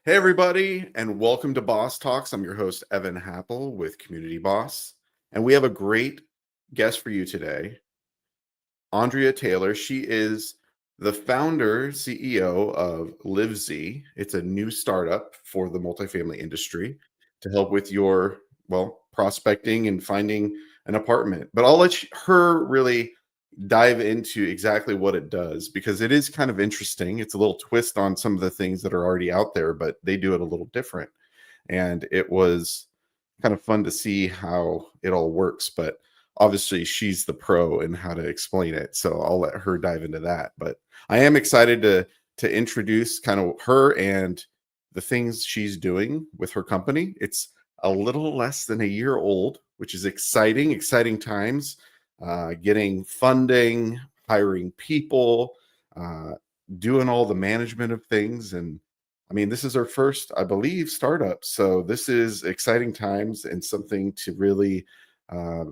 Hey, everybody, and welcome to Boss Talks. I'm your host, Evan Happel with Community Boss, and we have a great guest for you today, Andrea Taylor. She is the founder, CEO of Livsee. It's a new startup for the multifamily industry to help with your, prospecting and finding an apartment. But I'll let her really dive into exactly what it does because it is kind of interesting. It's a little twist on some of the things that are already out there, but they do it a little different. And it was kind of fun to see how it all works. But obviously, she's the pro in how to explain it. So I'll let her dive into that. But I am excited to introduce kind of her and the things she's doing with her company. It's a little less than a year old, which is exciting times. Getting funding, hiring people, uh, doing all the management of things. And I mean, this is our first, I believe, startup. So this is exciting times and something to really, uh,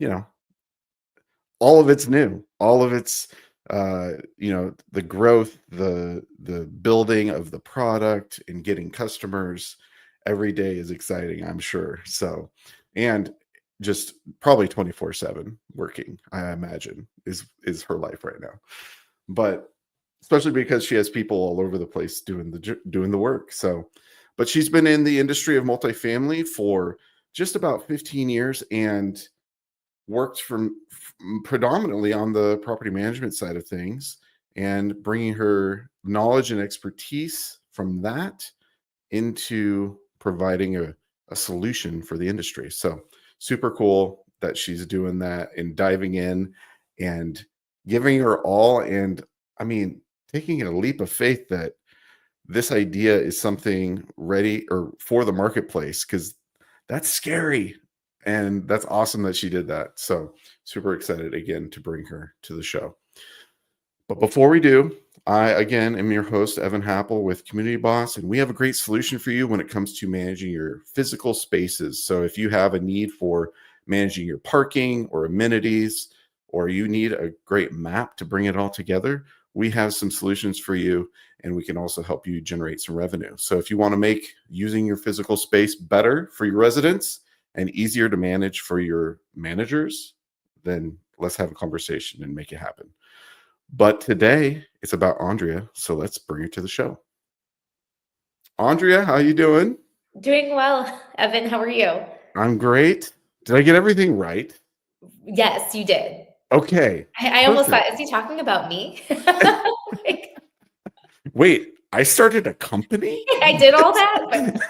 you know, all of it's new. All of it's, the growth, the building of the product and getting customers every day is exciting, I'm sure. So, and just probably 24/7 working, I imagine, is her life right now. But especially because she has people all over the place doing the work. So, but she's been in the industry of multifamily for just about 15 years and worked predominantly on the property management side of things and bringing her knowledge and expertise from that into providing a solution for the industry. So super cool that she's doing that and diving in and giving her all. And I mean, taking a leap of faith that this idea is something ready or for the marketplace, because that's scary. And that's awesome that she did that. So super excited again to bring her to the show. But before we do, I again am your host, Evan Happel with Community Boss, and we have a great solution for you when it comes to managing your physical spaces. So if you have a need for managing your parking or amenities, or you need a great map to bring it all together, we have some solutions for you, and we can also help you generate some revenue. So if you want to make using your physical space better for your residents and easier to manage for your managers, then let's have a conversation and make it happen. But today it's about Andrea, so let's bring her to the show. Andrea, how you doing? Doing well, Evan. How are you? I'm great. Did I get everything right? Yes, you did. Okay, I almost thought, perfect. is he talking about me? Like, Wait, I started a company? I did all that,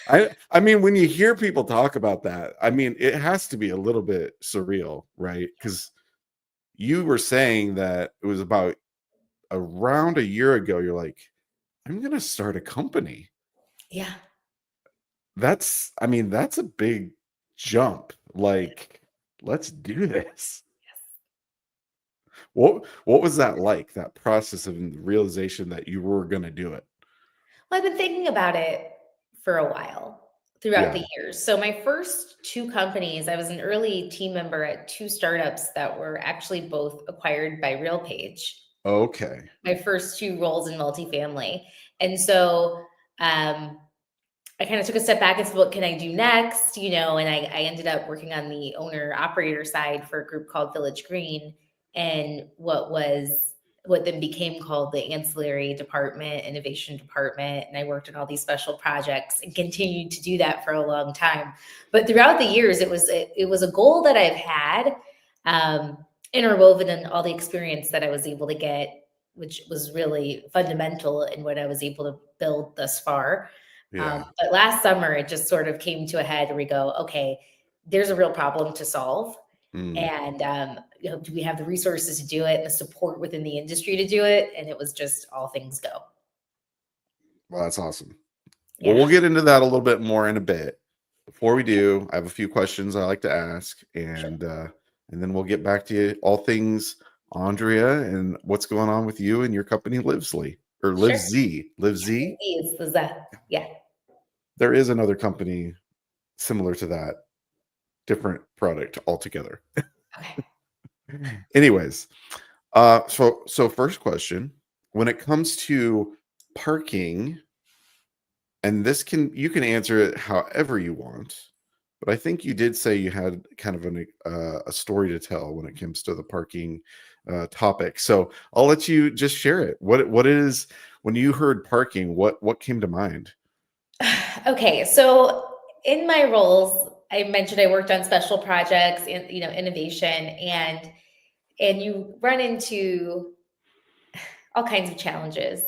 but I mean, when you hear people talk about that, I mean, it has to be a little bit surreal, right? Because you were saying that it was about around a year ago. You're like, I'm going to start a company. yeah. I mean, that's a big jump. Like, let's do this. What was that like, that process of realization that you were going to do it? Well, I've been thinking about it for a while throughout Yeah. the years. So my first two companies, I was an early team member at two startups that were actually both acquired by RealPage. Okay. My first two roles in multifamily. And so I kind of took a step back and said, what can I do next? And I ended up working on the owner operator side for a group called Village Green, and what then became called the ancillary department, innovation department. And I worked on all these special projects and continued to do that for a long time. But throughout the years, it was a goal that I've had, interwoven in all the experience that I was able to get, which was really fundamental in what I was able to build thus far. Yeah. But last summer, it just sort of came to a head where we go, okay, there's a real problem to solve. Mm. And, do we have the resources to do it and the support within the industry to do it? And it was just all things go. Well, that's awesome. Well, Yeah. we'll get into that a little bit more in a bit. Before we do, I have a few questions I like to ask, and then we'll get back to you, all things Andrea and what's going on with you and your company, Livsee or Sure. Livsee. Livsee. It's the Z. Yeah. There is another company similar to that, different product altogether. Okay. Anyways, so first question: when it comes to parking, and you can answer it however you want, but I think you did say you had kind of a story to tell when it comes to the parking topic. So I'll let you just share it. What is, when you heard parking, what came to mind? Okay, so in my roles, I mentioned I worked on special projects and innovation, and you run into all kinds of challenges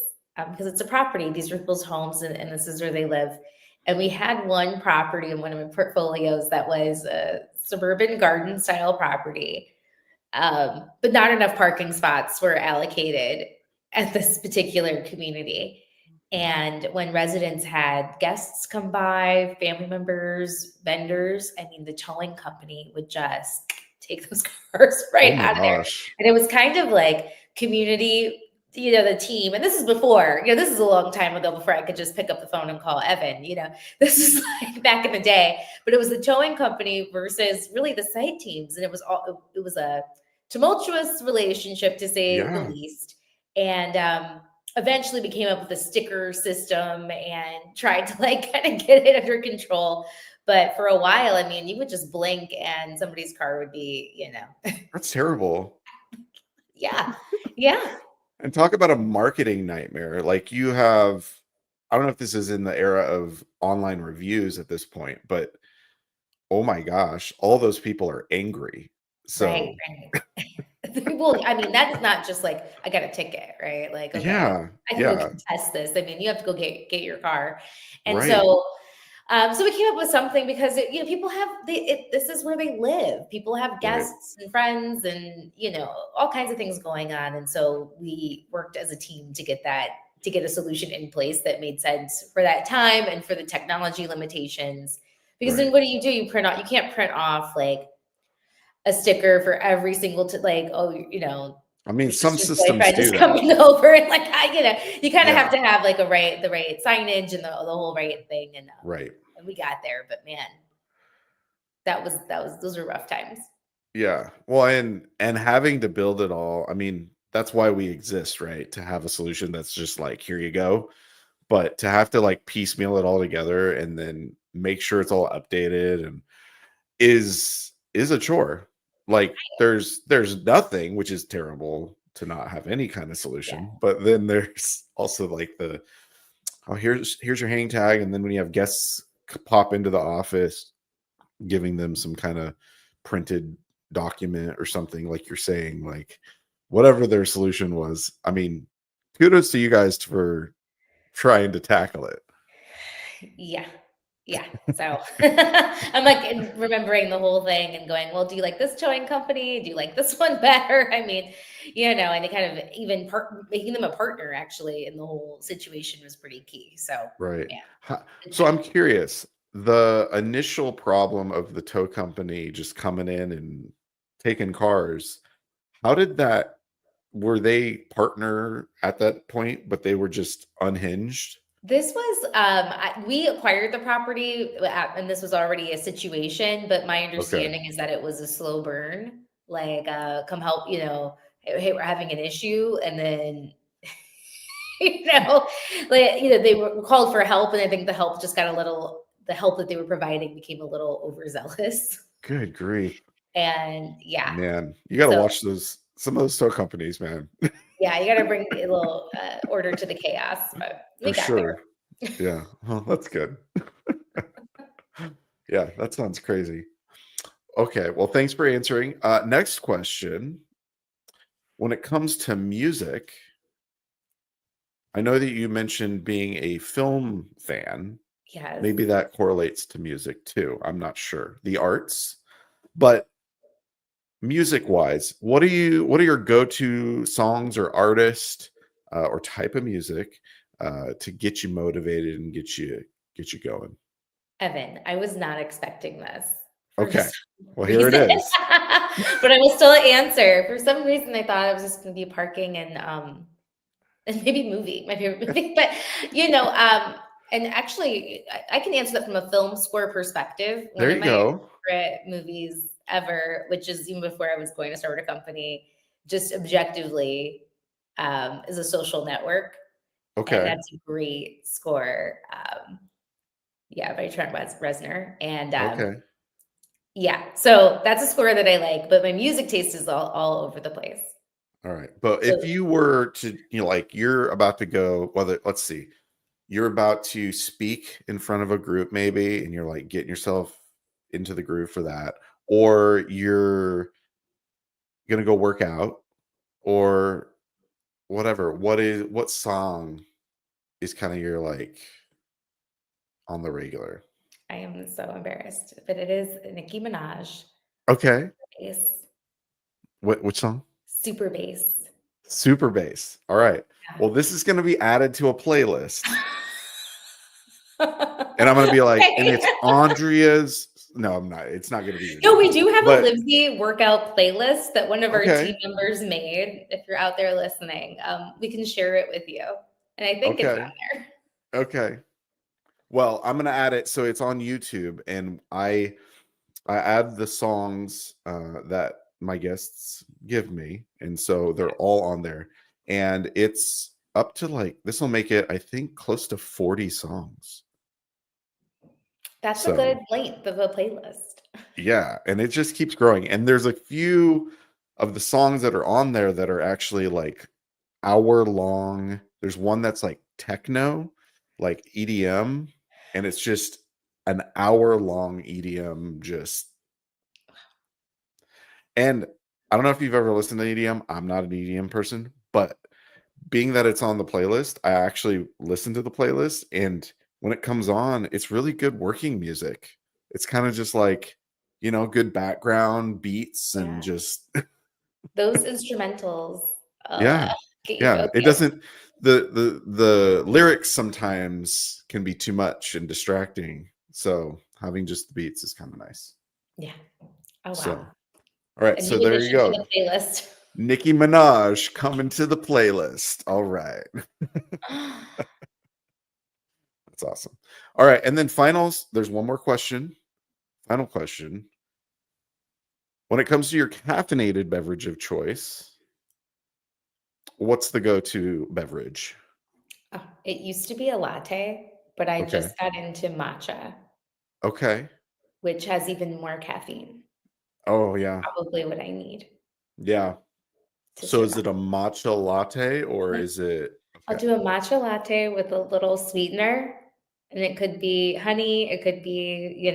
because it's a property. These are people's homes, and this is where they live. And we had one property in one of my portfolios that was a suburban garden style property, but not enough parking spots were allocated at this particular community. And when residents had guests come by, family members, vendors, I mean, the towing company would just take those cars Oh right my out of there. gosh. And it was kind of like community, the team. And this is before, this is a long time ago before I could just pick up the phone and call Evan, this is like back in the day. But it was the towing company versus really the site teams. And it was a tumultuous relationship, to say the Yeah, least. And eventually we came up with a sticker system and tried to like kind of get it under control. But for a while, I mean, you would just blink and somebody's car would be, that's terrible. yeah, yeah, And talk about a marketing nightmare. Like, you have, I don't know if this is in the era of online reviews at this point, but oh my gosh, all those people are angry. right, So right. Well, I mean, that's not just like I got a ticket, right? Like, okay, yeah, I can go yeah, contest this. I mean, you have to go get your car, and right, so we came up with something because people have this is where they live. People have right, guests and friends, and all kinds of things going on, and so we worked as a team to get a solution in place that made sense for that time and for the technology limitations. Because then right. what do? You can't print off like a sticker for every single like, oh, I mean, your some sister's systems boyfriend is do that. coming over, and like you kind of have Yeah, to have like the right signage and the whole right thing, right. and we got there. But man, those were rough times. Yeah. Well, and having to build it all, I mean, that's why we exist, right? To have a solution that's just like, here you go. But to have to like piecemeal it all together and then make sure it's all updated and is a chore. Like, there's nothing, which is terrible to not have any kind of Yeah, solution. But then there's also like oh, here's your hang tag, and then when you have guests pop into the office, giving them some kind of printed document or something, like you're saying, like whatever their solution was. I mean, kudos to you guys for trying to tackle it. yeah, yeah. So I'm like remembering the whole thing and going, well, do you like this towing company? Do you like this one better? I mean, and it kind of even making them a partner actually in the whole situation was pretty key. So Right. yeah, good So I'm times. curious, the initial problem of the tow company just coming in and taking cars, how did that, were they partner at that point, but they were just unhinged? This was we acquired the property, and this was already a situation. But my Okay. understanding is that it was a slow burn. Like, come help, hey, we're having an issue, and then you know, like they were called for help, and I think the help just got a little. The help that they were providing became a little overzealous, Good grief. and yeah, Man, you got to so watch some of those tow companies, man. yeah, you got to bring a little order to the chaos. But we For got sure. there. Yeah. Well, that's good. Yeah, that sounds crazy. Okay. Well, thanks for answering. Next question. When it comes to music, I know that you mentioned being a film fan. Yes. Maybe that correlates to music too. I'm not sure. The arts. But music wise, what are your go-to songs or artist or type of music to get you motivated and get you going? Evan, I was not expecting this for Okay. some Well, here it reason, is. but I will still answer. For some reason, I thought I was just going to be parking and maybe movie, my favorite movie. But and actually, I can answer that from a film score perspective. One There of you my go. favorite movies ever, which is even before I was going to start a company, just objectively, is A Social Network. and Okay. that's a great score. Yeah, by Trent Reznor, and Okay. yeah, so that's a score that I like, but my music taste is all over the place. All right. But So if you were to, like you're about to go, whether let's see, you're about to speak in front of a group maybe, and you're like getting yourself into the groove for that, or you're gonna go work out, or whatever. What song is kind of your like on the regular? I am so embarrassed, but it is Nicki Minaj. Okay. Bass, Which song? super bass. Super bass. All right. Well, this is going to be added to a playlist, and I'm going to be like, and Okay. it's Andrea's. No, I'm not. It's not going to be your No, name, we do have a but Livsee workout playlist that one of our team okay. members made. If you're out there listening, we can share it with you. And I think it's on Okay. there. Okay. Well, I'm going to add it so it's on YouTube, and I add the songs that my guests give me, and so they're all on there, and it's up to like this will make it I think close to 40 songs. That's a good So length of a playlist. yeah, and it just keeps growing. And there's a few of the songs that are on there that are actually like hour long. There's one that's like techno, like EDM, and it's just an hour long EDM just. And I don't know if you've ever listened to EDM. I'm not an EDM person, but being that it's on the playlist, I actually listen to the playlist, and when it comes on, it's really good working music. It's kind of just like, good background beats and Yeah. just Those instrumentals yeah. get you Yeah, it focused. doesn't the lyrics sometimes can be too much and distracting. So, having just the beats is kind of nice. Yeah. Oh, So, wow. all right, A so new there you addition to go. the playlist. Nicki Minaj coming to the playlist. All right. That's awesome. All right. And then finals, there's one more question. Final question. When it comes to your caffeinated beverage of choice, what's the go-to beverage? Oh, it used to be a latte, but I Okay. just got into matcha, Okay. which has even more caffeine. Oh, yeah. Probably what I need Yeah. to So is survive. it a matcha latte or Yeah. is it I'll okay? do a matcha latte with a little sweetener, and it could be honey, it could be,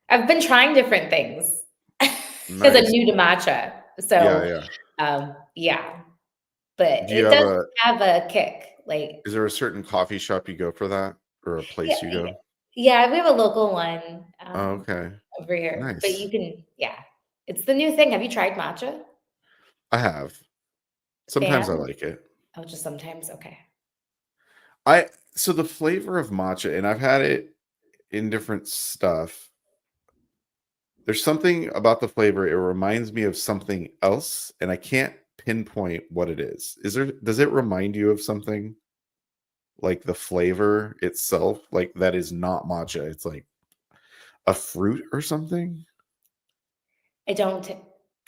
I've been trying different things because I'm Nice. new to matcha. Yeah, So, yeah. yeah, but Do you it have does a have a kick. Like, is there a certain coffee shop you go for that or a yeah, place you yeah, go? yeah, we have a local one Oh, okay. over here, but you Nice. can, yeah, it's the new thing. Have you tried matcha? I have. Sometimes I Fan? like it. Oh, just sometimes. Okay. I so the flavor of matcha, and I've had it in different stuff. There's something about the flavor, it reminds me of something else, and I can't pinpoint what it is. Does it remind you of something? Like the flavor itself, like that is not matcha. It's like a fruit or something? I don't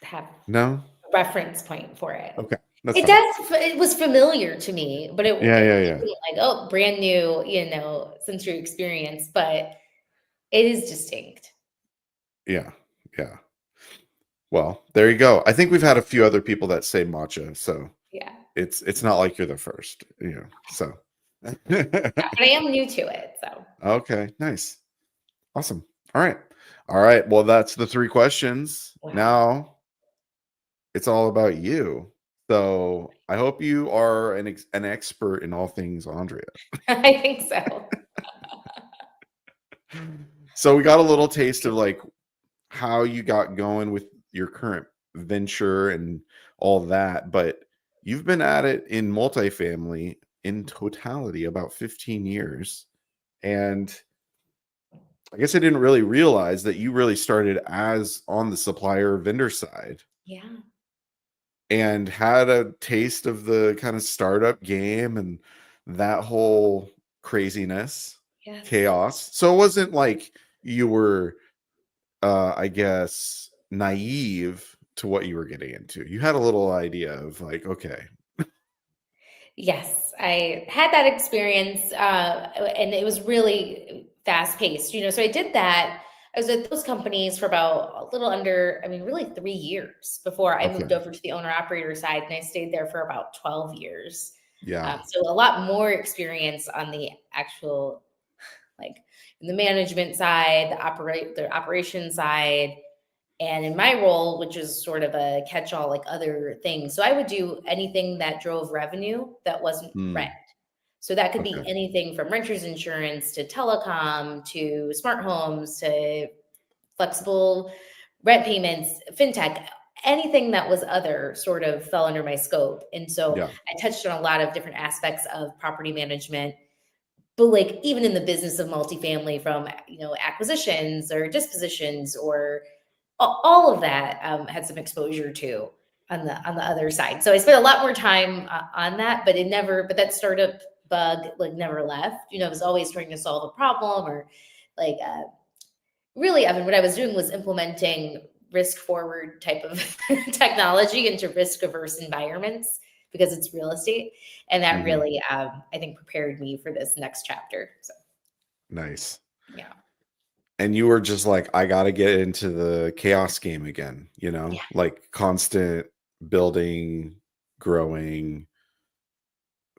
have No? a reference point for it. Okay. That's It fine. does. It was familiar to me, but Yeah, it yeah, wasn't yeah. like, oh, brand new, sensory experience. But it is distinct. Yeah. Yeah. Well, there you go. I think we've had a few other people that say matcha, so Yeah, it's not like you're the first, so. yeah, but I am new to it, so Okay, nice. Awesome. All right. All right. Well, that's the three questions. wow, Now it's all about you. So I hope you are an expert in all things Andrea. I think so. So we got a little taste of like how you got going with your current venture and all that, but you've been at it in multifamily in totality about 15 years. And I guess I didn't really realize that you really started as on the supplier vendor side Yeah. and had a taste of the kind of startup game and that whole craziness, Yes. chaos. So it wasn't like you were I guess naive to what you were getting into. You had a little idea of like, okay. Yes, I had that experience, and it was really fast paced. So I did that. I was at those companies for about a little under, I mean, really 3 years before I moved Okay. over to the owner operator side, and I stayed there for about 12 years. Yeah. So a lot more experience on the actual, like, in the management side, the operation side, and in my role, which is sort of a catch-all, like other things. So I would do anything that drove revenue that wasn't rent. Mm, So that could be okay. anything from renters insurance to telecom to smart homes to flexible rent payments, fintech, anything that was other sort of fell under my scope. And so Yeah. I touched on a lot of different aspects of property management, but like even in the business of multifamily, from acquisitions or dispositions or all of that, had some exposure to on the other side. So I spent a lot more time on that, but that startup bug like never left. I was always trying to solve a problem, or like really, Evan, what I was doing was implementing risk forward type of technology into risk averse environments because it's real estate, and that Hmm. really, I think, prepared me for this next chapter. So Nice. yeah, And you were just like, I got to get into the chaos game again, yeah, like constant building, growing,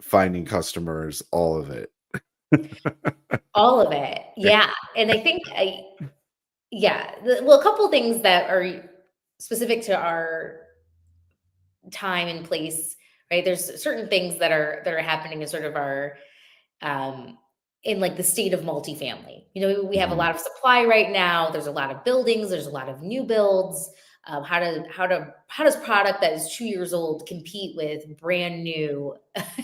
finding customers, all of it. all of it, yeah. And I think yeah, well, a couple of things that are specific to our time and place, right? There's certain things that are happening in sort of our um, in like the state of multifamily. We have a Mhm. lot of supply right now. There's a lot of buildings. There's a lot of new builds. How does product that is 2 years old compete with brand new,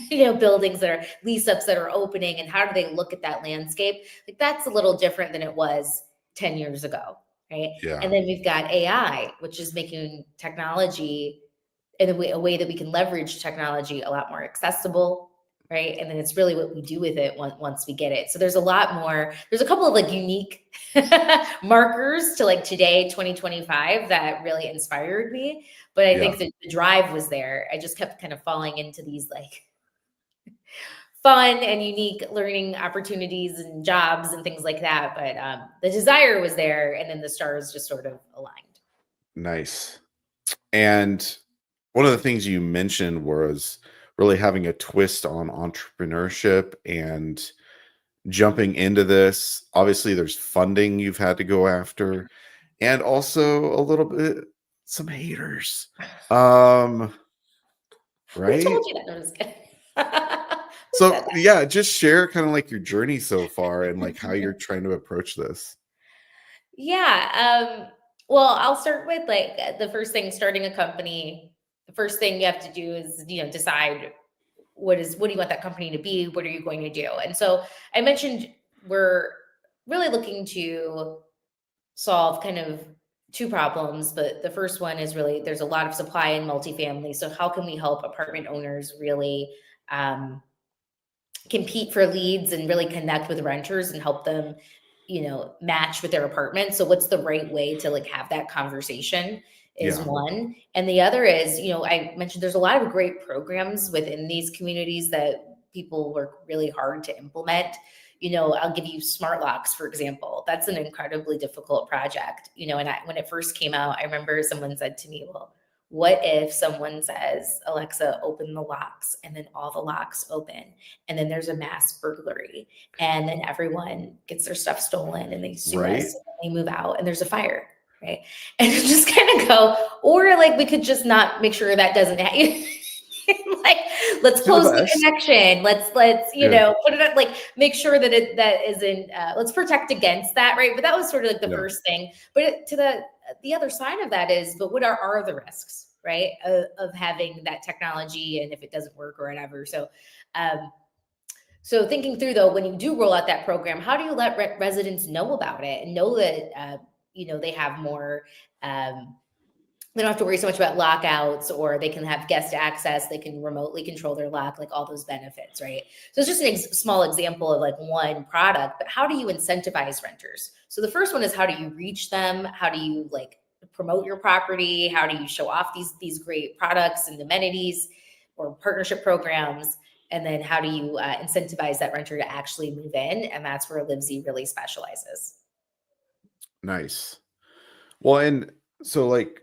buildings that are lease ups that are opening, and how do they look at that landscape? Like that's a little different than it was 10 years ago, right? And Yeah. then we've got AI, which is making technology in a way that we can leverage technology a lot more accessible, right? And then it's really what we do with it once we get it. So there's a lot more. There's a couple of like unique markers to like today, 2025, that really inspired me. But I Yeah. think that the drive was there. I just kept kind of falling into these like fun and unique learning opportunities and jobs and things like that. But the desire was there, and then the stars just sort of aligned. Nice. And one of the things you mentioned was really having a twist on entrepreneurship and jumping into this. Obviously, there's funding you've had to go after, and also a little bit some haters. Um, Who right? told you that? No, I'm just kidding. Who said So yeah, just share kind of like your journey so far and like how you're that? trying to approach this. Yeah. Well, I'll start with like the first thing, starting a company. The first thing you have to do is, decide what do you want that company to be? What are you going to do? And so I mentioned we're really looking to solve kind of two problems, but the first one is really there's a lot of supply in multifamily. So how can we help apartment owners really um, compete for leads and really connect with renters and help them match with their apartment? So what's the right way to like have that conversation is Yeah. one. And the other is, I mentioned there's a lot of great programs within these communities that people work really hard to implement. I'll give you smart locks, for example. That's an incredibly difficult project. And when it first came out, I remember someone said to me, well, what if someone says, Alexa, open the locks, and then all the locks open, and then there's a mass burglary, and then everyone gets their stuff stolen and they sue us, Right? and then they move out and there's a fire, right? And just kind of go, or like we could just not make sure that doesn't happen. Like, let's Do the close the best. connection. Let's Yeah. put it at, like, make sure that isn't, let's protect against that, right? But that was sort of like the Yeah. first thing. But to the other side of that is, but what are the risks, right, of having that technology, and if it doesn't work or whatever. Um, so thinking through, though, when you do roll out that program, how do you let residents know about it and know that they have more. They don't have to worry so much about lockouts, or they can have guest access. They can remotely control their lock, like all those benefits, right? So it's just an small example of like one product, but how do you incentivize renters? So the first one is, how do you reach them? How do you like promote your property? How do you show off these great products and amenities or partnership programs? And then how do you incentivize that renter to actually move in? And that's where Livsee really specializes. Nice. Well, and so like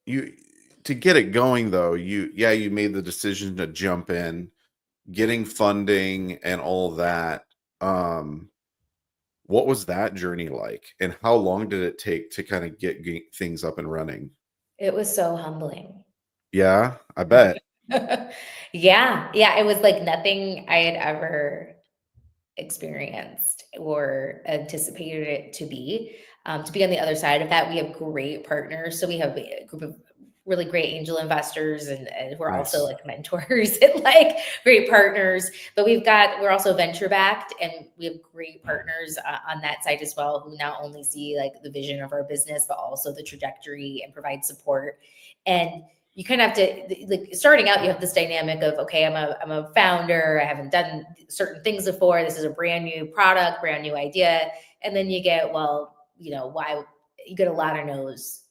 you to get it going though, you made the decision to jump in, getting funding and all that. What was that journey like, and how long did it take to kind of get things up and running? It was so humbling. Yeah, I bet. Yeah. Yeah. It was like nothing I had ever experienced or anticipated it to be. To be on the other side of that, we have great partners. So we have a group of really great angel investors and who are also Nice. like mentors and like great partners. But we're also venture backed, and we have great partners on that side as well, who not only see like the vision of our business, but also the trajectory and provide support. And you kind of have to, like, starting out, you have this dynamic of, okay, I'm a founder. I haven't done certain things before. This is a brand new product, brand new idea. And then you get, well, why you get a lot of no's.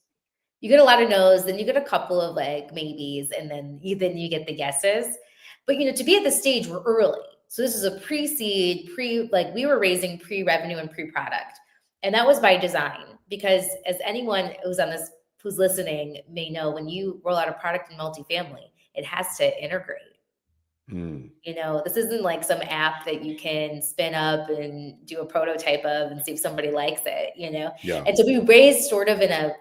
You get a lot of no's, then you get a couple of like maybes, and then you get the yeses. But to be at the stage, we're early. So this is a pre-seed, like we were raising pre-revenue and pre-product. And that was by design, because as anyone who's listening may know, when you roll out a product in multifamily, it has to integrate. This isn't like some app that you can spin up and do a prototype of and see if somebody likes it, Yeah. And so we raised sort of in a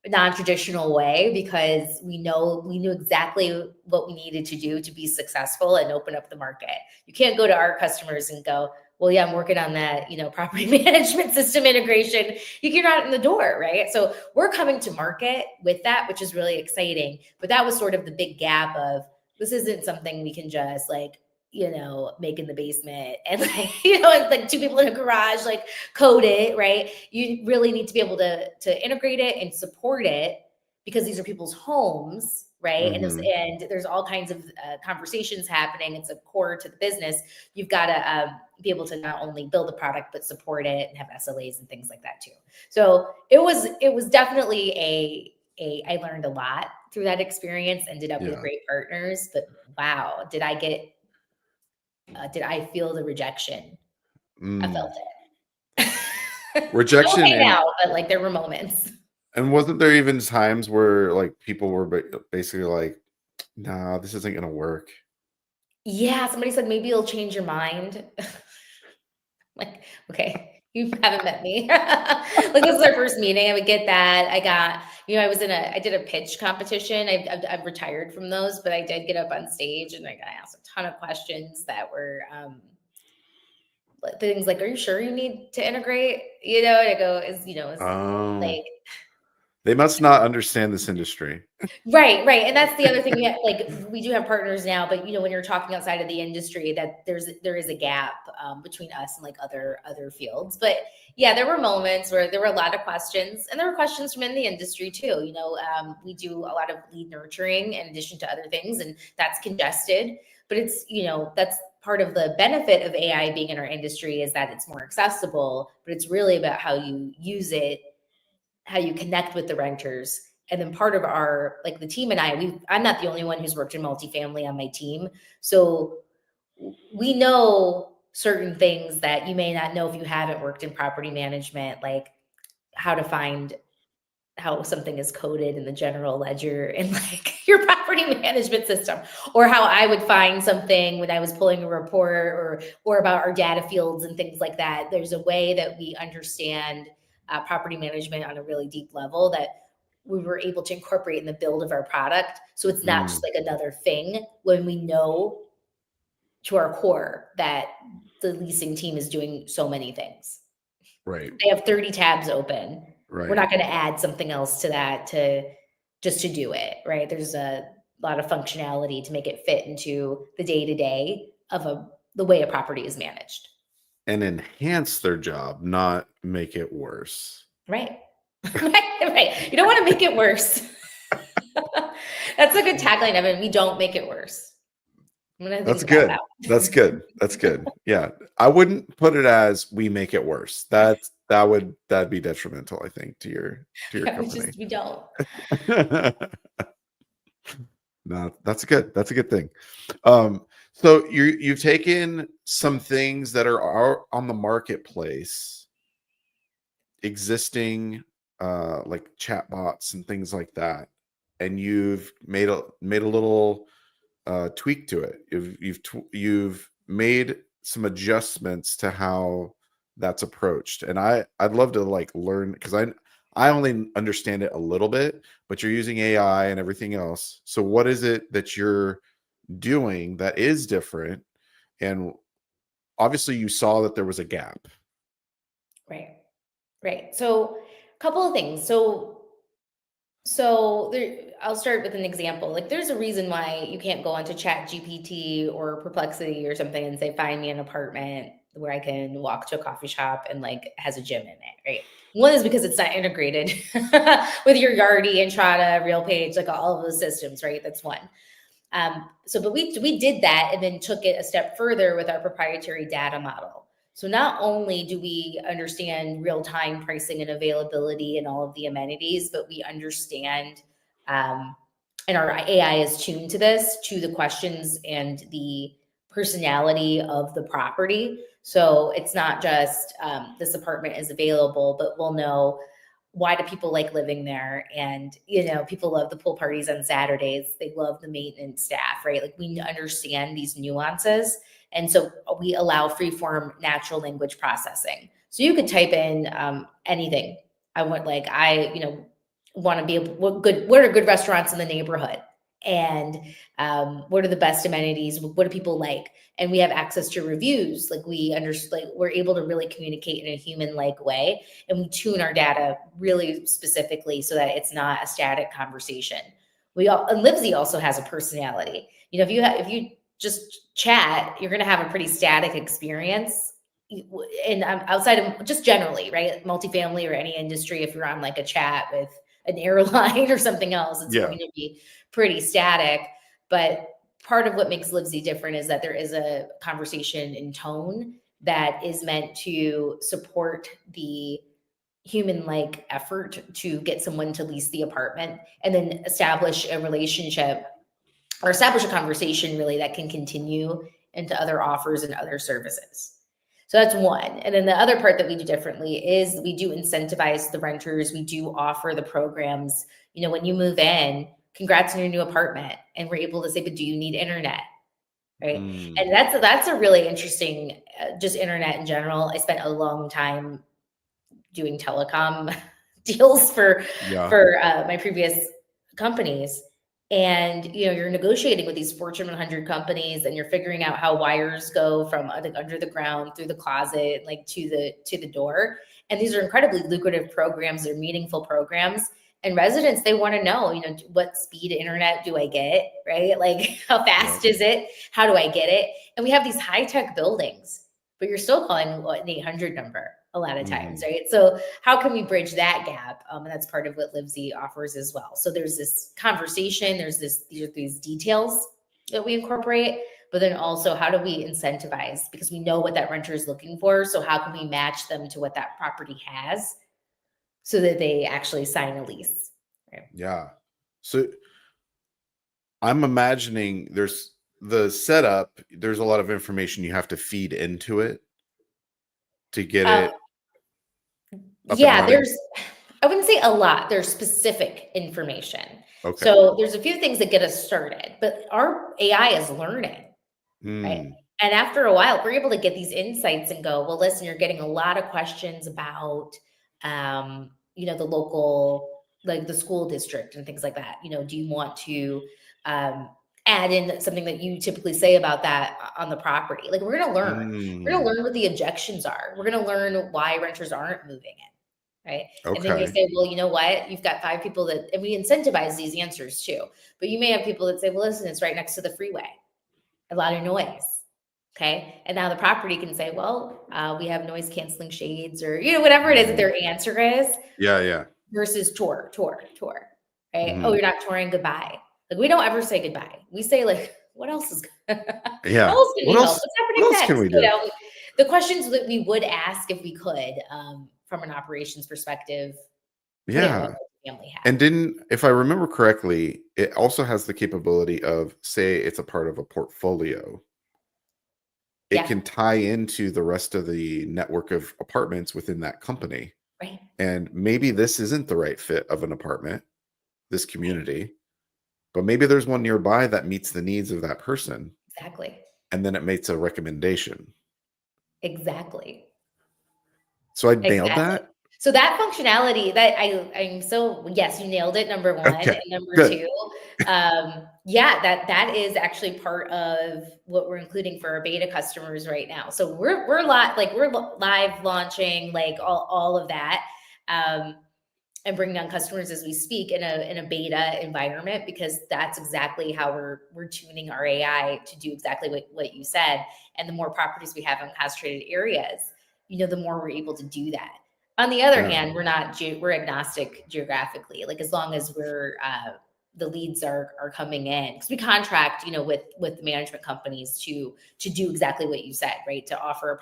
non-traditional way, because we knew exactly what we needed to do to be successful and open up the market. You can't go to our customers and go, well, yeah, I'm working on that, property management system integration. You get out in the door, right? So we're coming to market with that, which is really exciting. But that was sort of the big gap of, this isn't something we can just like, make in the basement and like, it's like two people in a garage, like code it, right? You really need to be able to integrate it and support it, because these are people's homes, right? And there's all kinds of conversations happening. It's a core to the business. You've got to be able to not only build the product, but support it and have SLAs and things like that too. So it was definitely I learned a lot through that experience, ended up with great partners, but wow, did I feel the rejection? I felt it. Rejection. Okay now, but like there were moments. And wasn't there even times where like people were basically like, nah, this isn't going to work? Yeah, somebody said maybe you'll change your mind. Like, okay, you haven't met me. Like, this is our first meeting. I would get that. I got, I did a pitch competition. I've retired from those, but I did get up on stage and I got asked a ton of questions that were things like, are you sure you need to integrate? And I go, like, they must not understand this industry. Right. And that's the other thing. Like, we do have partners now, but when you're talking outside of the industry, that there is a gap between us and like other fields. But yeah, there were moments where there were a lot of questions, and there were questions from in the industry too. We do a lot of lead nurturing in addition to other things, and that's congested. But it's that's part of the benefit of AI being in our industry, is that it's more accessible. But it's really about how you use it, how you connect with the renters. And then part of our, like the team and I'm not the only one who's worked in multifamily on my team. So we know certain things that you may not know if you haven't worked in property management, like how to find how something is coded in the general ledger in like your property management system, or how I would find something when I was pulling a report, or about our data fields and things like that. There's a way that we understand property management on a really deep level that we were able to incorporate in the build of our product. So it's not just like another thing, when we know to our core that the leasing team is doing so many things. Right. They have 30 tabs open. Right. We're not going to add something else to that just to do it, right? There's a lot of functionality to make it fit into the day-to-day of the way a property is managed. And enhance their job, not make it worse. Right. Right. You don't want to make it worse. That's a good tagline, Evan. We don't make it worse. That's good. That's good. That's good. Yeah. I wouldn't put it as we make it worse. That'd be detrimental, I think, to your company. We don't. No, that's good. That's a good thing. So you've taken some things that are on the marketplace, existing like chatbots and things like that, and you've made a little tweak to it. You've made some adjustments to how that's approached, and I'd love to like learn, because I only understand it a little bit, but you're using AI and everything else. So what is it that you're doing that is different? And obviously you saw that there was a gap. Right. Right. So a couple of things. So there, I'll start with an example. Like there's a reason why you can't go onto Chat GPT or Perplexity or something and say, find me an apartment where I can walk to a coffee shop and like has a gym in it, right? One is because it's not integrated with your Yardi, Entrata, RealPage, like all of those systems, right? That's one. But we did that and then took it a step further with our proprietary data model. So not only do we understand real-time pricing and availability and all of the amenities, but we understand, and our AI is tuned to this, to the questions and the personality of the property. So it's not just this apartment is available, but we'll know, why do people like living there? And, people love the pool parties on Saturdays. They love the maintenance staff, right? Like we understand these nuances. And so we allow free form natural language processing. So you could type in anything. Want to be able, what are good restaurants in the neighborhood? And what are the best amenities? What do people like? And we have access to reviews. Like we're able to really communicate in a human-like way, and we tune our data really specifically so that it's not a static conversation. And Livsee also has a personality. If you just chat, you're going to have a pretty static experience. And outside of just generally, right, multifamily or any industry, if you're on like a chat with an airline or something else, it's going to be pretty static. But part of what makes Livsee different is that there is a conversation in tone that is meant to support the human-like effort to get someone to lease the apartment and then establish a relationship or establish a conversation really that can continue into other offers and other services. So that's one. And then the other part that we do differently is we do incentivize the renters. We do offer the programs. When you move in, congrats on your new apartment. And we're able to say, but do you need internet? Right. And that's a really interesting, just internet in general. I spent a long time doing telecom deals for my previous companies. And you're negotiating with these Fortune 100 companies, and you're figuring out how wires go from under the ground through the closet, like to the door. And these are incredibly lucrative programs. They're meaningful programs. And residents, they want to know, what speed internet do I get, right? Like how fast is it? How do I get it? And we have these high tech buildings, but you're still calling an 800 number a lot of times, right? So how can we bridge that gap? And that's part of what Livsee offers as well. So there's this conversation, these details that we incorporate, but then also how do we incentivize? Because we know what that renter is looking for. So how can we match them to what that property has so that they actually sign a lease? Right? Yeah. So I'm imagining there's the setup, there's a lot of information you have to feed into it to get it up and running. I wouldn't say a lot. There's specific information. Okay. So there's a few things that get us started, but our AI is learning, right? And after a while, we're able to get these insights and go, well, listen, you're getting a lot of questions about, the local, like the school district and things like that. Do you want to add in something that you typically say about that on the property? Like we're going to learn. We're going to learn what the objections are. We're going to learn why renters aren't moving in, right? Okay. And then you say, well, you know what? You've got 5 people and we incentivize these answers too. But you may have people that say, well, listen, it's right next to the freeway. A lot of noise. Okay. And now the property can say, well, we have noise canceling shades or, whatever it is that their answer is. Yeah. Versus tour. Right. Oh, you're not touring. Goodbye. Like we don't ever say goodbye. We say like, what else is yeah. How else can we help? What's happening what next? Else can we do? The questions that we would ask if we could, from an operations perspective. Yeah. And if I remember correctly, it also has the capability of, say it's a part of a portfolio it can tie into the rest of the network of apartments within that company. Right. And maybe this isn't the right fit of an apartment, this community, but maybe there's one nearby that meets the needs of that person. Exactly. And then it makes a recommendation. Exactly. So I nailed Exactly. that. So that functionality that I'm so, yes, you nailed it. Number one. Okay, And number good. two, yeah, that is actually part of what we're including for our beta customers right now. So we're live launching like all of that. And bringing on customers as we speak in a beta environment, because that's exactly how we're tuning our AI to do exactly what you said. And the more properties we have in concentrated areas, the more we're able to do that. On the other hand, we're agnostic geographically. Like as long as the leads are coming in, because we contract, with the management companies to do exactly what you said, right? To offer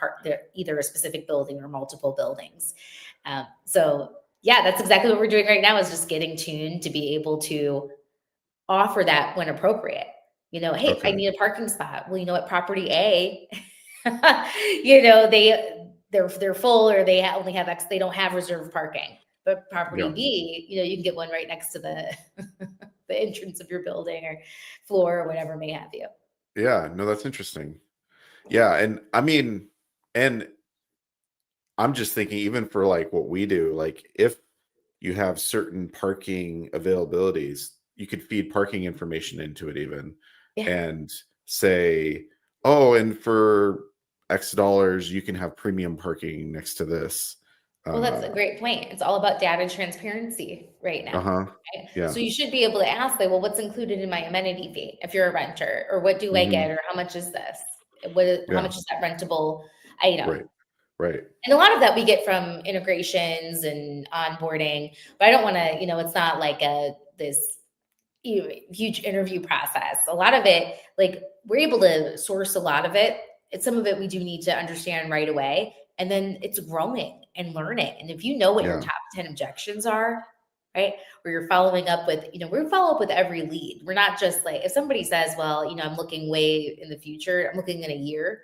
either a specific building or multiple buildings. So yeah, that's exactly what we're doing right now, is just getting tuned to be able to offer that when appropriate. Hey, Okay. I need a parking spot. Well, at property A, they're full, or they only have X, they don't have reserved parking. But property B, you can get one right next to the the entrance of your building or floor or whatever may have you. Yeah, no, that's interesting. Yeah, and I mean, and I'm just thinking, even for like what we do, like if you have certain parking availabilities, you could feed parking information into it even, Yeah. and say, oh, and for X dollars, you can have premium parking next to this. Well, that's a great point. It's all about data transparency right now. Right? Yeah. So you should be able to ask, like, well, what's included in my amenity fee if you're a renter, or what do I get, or how much is this? How much is that rentable item? Right. And a lot of that we get from integrations and onboarding, but I don't want to, it's not like this huge interview process. A lot of it, like we're able to source a lot of it. Some of it we do need to understand right away. And then it's growing and learning. And if you know what your top 10 objections are, right? Where you're following up with, we follow up with every lead. We're not just like, if somebody says, well, I'm looking way in the future, I'm looking in a year,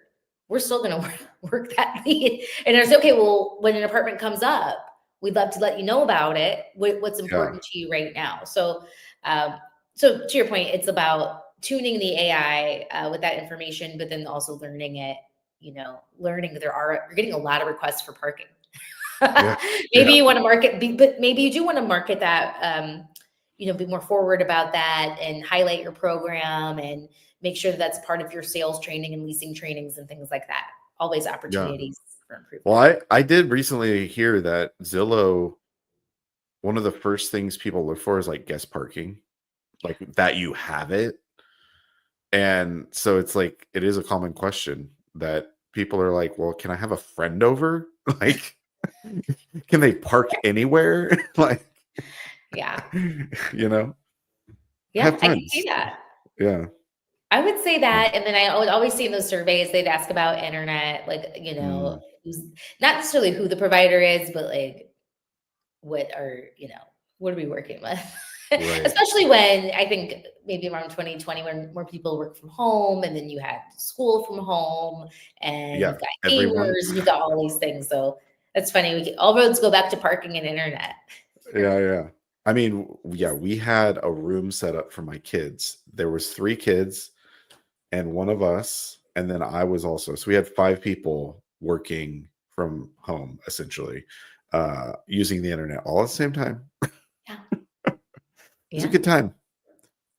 we're still going to work that lead. And it's okay. Well, when an apartment comes up, we'd love to let you know about it. What's important to you right now. So to your point, it's about tuning the AI with that information, but then also learning it, learning that you're getting a lot of requests for parking. Maybe you want to but maybe you do want to market that, be more forward about that and highlight your program and make sure that that's part of your sales training and leasing trainings and things like that. Always opportunities for improvement. Well, I did recently hear that Zillow, one of the first things people look for is like guest parking, like that you have it. And so it's like, it is a common question that people are like, well, can I have a friend over? Like, can they park anywhere? Like, yeah. Yeah, I can see that. Yeah. I would say that. And then I would always see in those surveys, they'd ask about internet, like, who's not necessarily who the provider is, but like, what are we working with? Right. Especially when I think maybe around 2020, when more people work from home, and then you had school from home, and you've got gamers, and you've got all these things. So that's funny. All roads go back to parking and internet. Yeah. I mean, we had a room set up for my kids. There was 3 kids and one of us, and then I was also. So we had 5 people working from home, essentially, using the internet all at the same time. Yeah. It was a good time.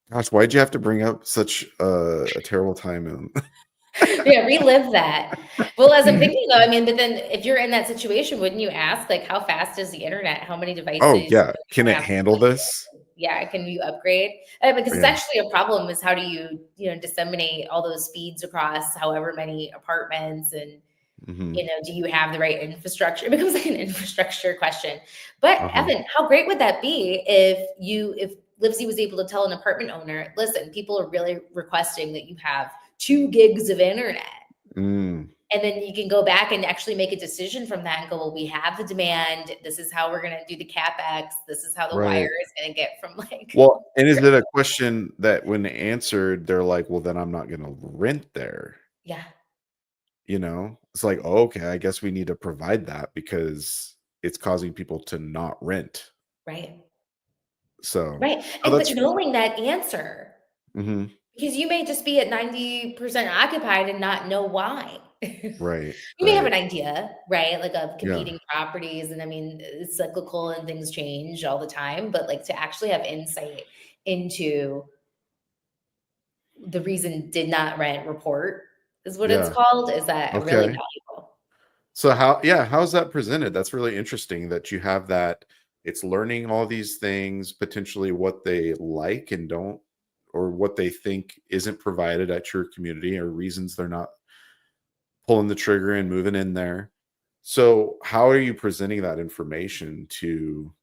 Gosh, why'd you have to bring up such a terrible time? Relive that. Well, as I'm thinking though, I mean, but then if you're in that situation, wouldn't you ask, like, how fast is the internet? How many devices? Oh, yeah. Can it handle this? Yeah, can you upgrade? Because it's actually a problem, is how do you, disseminate all those feeds across however many apartments, and do you have the right infrastructure? It becomes like an infrastructure question. But Evan, how great would that be if Livsee was able to tell an apartment owner, listen, people are really requesting that you have 2 gigs of internet. And then you can go back and actually make a decision from that and go, well, we have the demand. This is how we're going to do the CapEx. This is how the wire is going to get from like. Well, and is it a question that when answered, they're like, well, then I'm not going to rent there? Yeah. It's like, oh, okay, I guess we need to provide that because it's causing people to not rent. Right. So, Right. oh, And but that's knowing that answer, mhm, because you may just be at 90% occupied and not know why. right, You may have right. an idea, right? Like of Yeah, competing properties. And I mean, it's cyclical and things change all the time, but like to actually have insight into the reason did not rent report is what it's yeah. called, is that really Okay. valuable. So how's that presented? That's really interesting that you have that it's learning all these things, potentially what they like and don't, or what they think isn't provided at your community, or reasons they're not pulling the trigger and moving in there. So how are you presenting that information to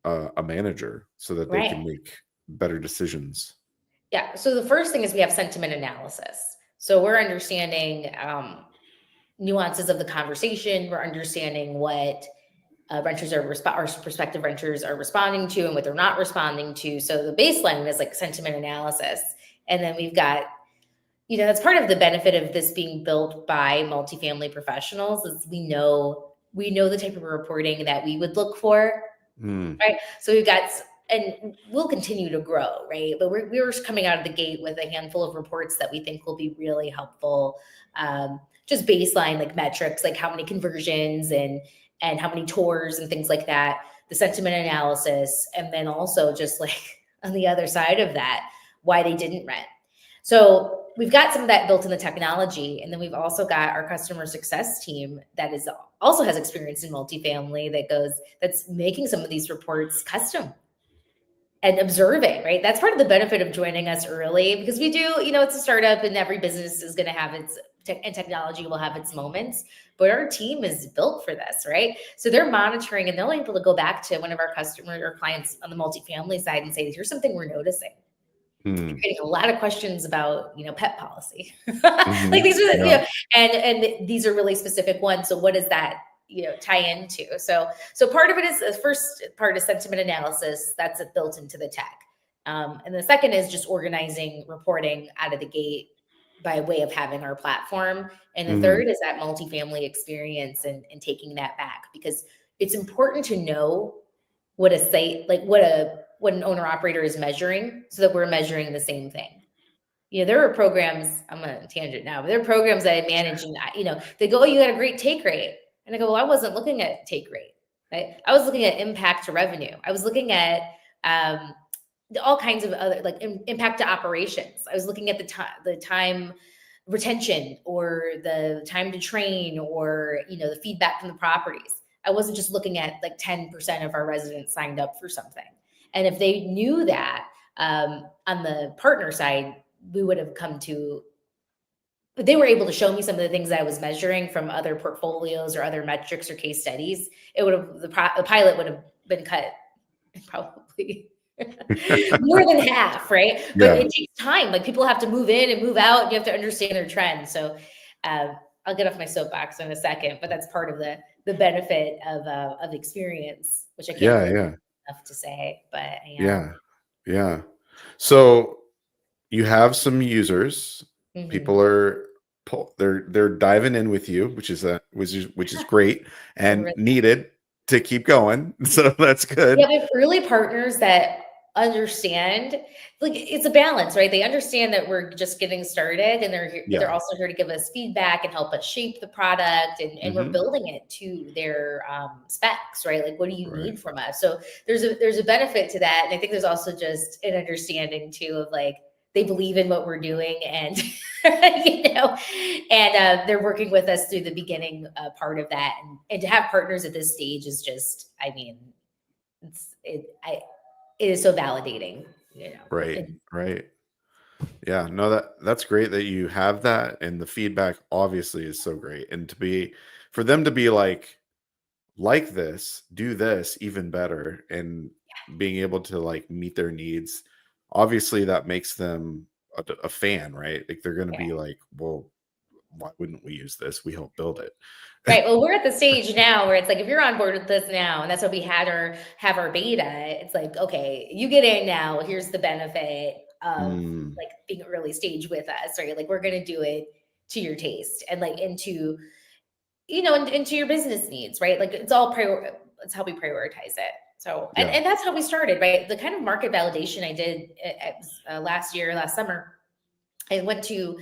a manager so that they Right. can make better decisions? Yeah. So the first thing is we have sentiment analysis. So we're understanding nuances of the conversation. We're understanding what renters or prospective renters are responding to and what they're not responding to. So the baseline is like sentiment analysis. And then we've got, that's part of the benefit of this being built by multifamily professionals is we know the type of reporting that we would look for, Hmm. right? So we've got, and we'll continue to grow, right? But we're coming out of the gate with a handful of reports that we think will be really helpful. Just baseline like metrics, like how many conversions and how many tours and things like that. The sentiment analysis, and then also just like on the other side of that, why they didn't rent. So we've got some of that built in the technology, and then we've also got our customer success team that is also has experience in multifamily that's making some of these reports custom and observing, right? That's part of the benefit of joining us early because we do, it's a startup and every business is going to have its and technology will have its moments, but our team is built for this, right? So they're monitoring and they're able to go back to one of our customers or clients on the multifamily side and say, here's something we're noticing. You're Hmm. getting a lot of questions about, pet policy. Hmm. Like these are the, Yeah. and these are really specific ones. So what does that, tie into? So part of it is the first part is sentiment analysis. That's built into the tech. And the second is just organizing reporting out of the gate by way of having our platform. And the Hmm. third is that multifamily experience and taking that back because it's important to know what a site, like what an owner operator is measuring so that we're measuring the same thing. There are programs, I'm on a tangent now, but there are programs that I manage and, they go, oh, you got a great take rate. And I go, well, I wasn't looking at take rate. Right? I was looking at impact to revenue. I was looking at um, all kinds of other like impact to operations. I was looking at the time retention or the time to train or, the feedback from the properties. I wasn't just looking at like 10% of our residents signed up for something. And if they knew that on the partner side, we would have come to, they were able to show me some of the things that I was measuring from other portfolios or other metrics or case studies. It would have, the pilot would have been cut probably more than half, right? But Yeah. it takes time. Like people have to move in and move out, and you have to understand their trends. So I'll get off my soapbox in a second, but that's part of the benefit of experience, which I can't Yeah. really Yeah. enough to say. But I Yeah. Yeah. So you have some users. People mhm. are they're diving in with you, which is great We're and really needed to keep going. So that's Yeah, good. we have early partners that understand, like it's a balance, right? They understand that we're just getting started and they're here, but they're Yeah. also here to give us feedback and help us shape the product and we're Hmm. building it to their specs, right? Like what do you Right. need from us? So there's a benefit to that. And I think there's also just an understanding too of like they believe in what we're doing and they're working with us through the beginning part of that and to have partners at this stage is just, I mean, it is so validating, Right. and Right. Yeah. No, that's great that you have that, and the feedback obviously is so great. And for them to be like this, do this even better, and being able to like meet their needs, obviously that makes them a fan, right? Like they're going to yeah. be like, well, why wouldn't we use this? We helped build it. Right. Well, we're at the stage now where it's like if you're on board with this now, and that's what we have our beta, it's like, okay, you get in now. Here's the benefit of Mm, like being early stage with us, right? Like we're gonna do it to your taste and like into, into your business needs, right? Like it's all it's how we prioritize it. So, and that's how we started, right? The kind of market validation I did last summer, I went to